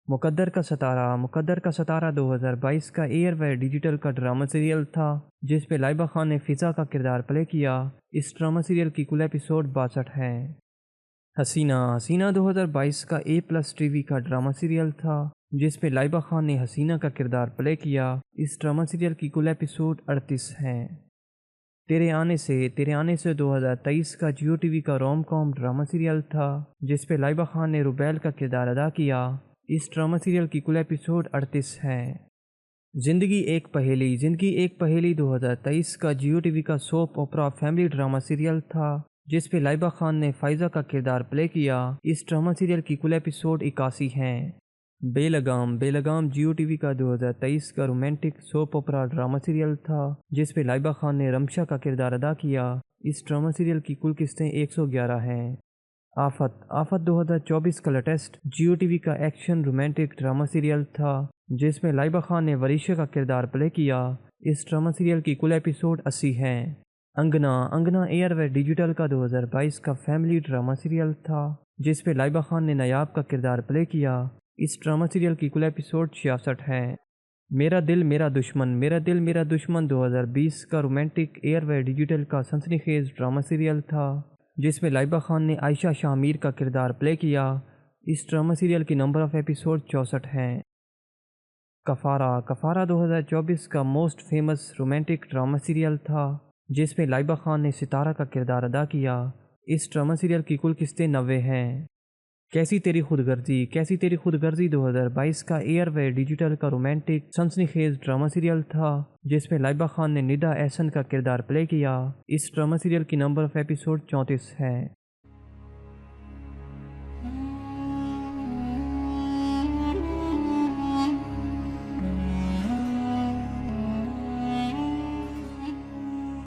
مقدر کا ستارہ 2022 کا ایئر وے ڈیجیٹل کا ڈرامہ سیریل تھا جس پہ لائبہ خان نے فضا کا کردار پلے کیا۔ اس ڈرامہ سیریل کی کل ایپیسوڈ 62 ہیں۔ حسینہ 2022 کا A+ ٹی وی کا ڈرامہ سیریل تھا جس پہ لائبہ خان نے حسینہ کا کردار پلے کیا۔ اس ڈرامہ سیریل کی کل ایپیسوڈ 38 ہیں۔ تیرے آنے سے 2023 کا جیو ٹی وی کا روم کام ڈرامہ سیریل تھا جس پہ لائبہ خان نے روبیل کا کردار ادا کیا۔ اس ڈرامہ سیریل کی کل ایپیسوڈ 38 ہیں۔ زندگی ایک پہیلی 2023 کا جیو ٹی وی کا سوپ اوپرا فیملی ڈرامہ سیریل تھا جس پہ لائبہ خان نے فائزہ کا کردار پلے کیا۔ اس ڈرامہ سیریل کی کل ایپیسوڈ 81 ہیں۔ بے لگام جیو ٹی وی کا 2023 کا رومانٹک سوپ اوپرا ڈرامہ سیریل تھا جس پہ لائبہ خان نے رمشا کا کردار ادا کیا۔ اس ڈرامہ سیریل کی کل قسطیں 111 ہیں۔ آفت 2024 کا لیٹسٹ جیو ٹی وی کا ایکشن رومانٹک ڈرامہ سیریل تھا جس میں لائبہ خان نے وریشا کا کردار پلے کیا۔ اس ڈرامہ سیریل کی کل ایپیسوڈ 80 ہیں۔ انگنا ایئر وے ڈیجیٹل کا 2022 کا فیملی ڈرامہ سیریل تھا جس پہ لائبہ خان نے نایاب کا کردار پلے کیا۔ اس ڈرامہ سیریل کی کل ایپیسوڈ 66 ہیں۔ میرا دل میرا دشمن 2020 کا رومانٹک ایئر وے ڈیجیٹل کا سنسنی خیز ڈرامہ سیریل تھا جس میں لائبہ خان نے عائشہ شاہ میر کا کردار پلے کیا۔ اس ڈرامہ سیریل کی نمبر آف ایپیسوڈ 64 ہیں۔ کفارہ 2024 کا most famous romantic drama serial تھا جس میں لائبہ خان نے ستارہ کا کردار ادا کیا۔ اس ڈرامہ سیریل کی کل قسطیں 90 ہیں۔ کیسی تیری خود غرضی 2022 کا ایئر وے ڈیجیٹل کا رومانٹک سنسنی خیز ڈرامہ سیریل تھا جس میں لائبہ خان نے ندا احسن کا کردار پلے کیا۔ اس ڈرامہ سیریل کی نمبر آف ایپیسوڈ 34 ہے۔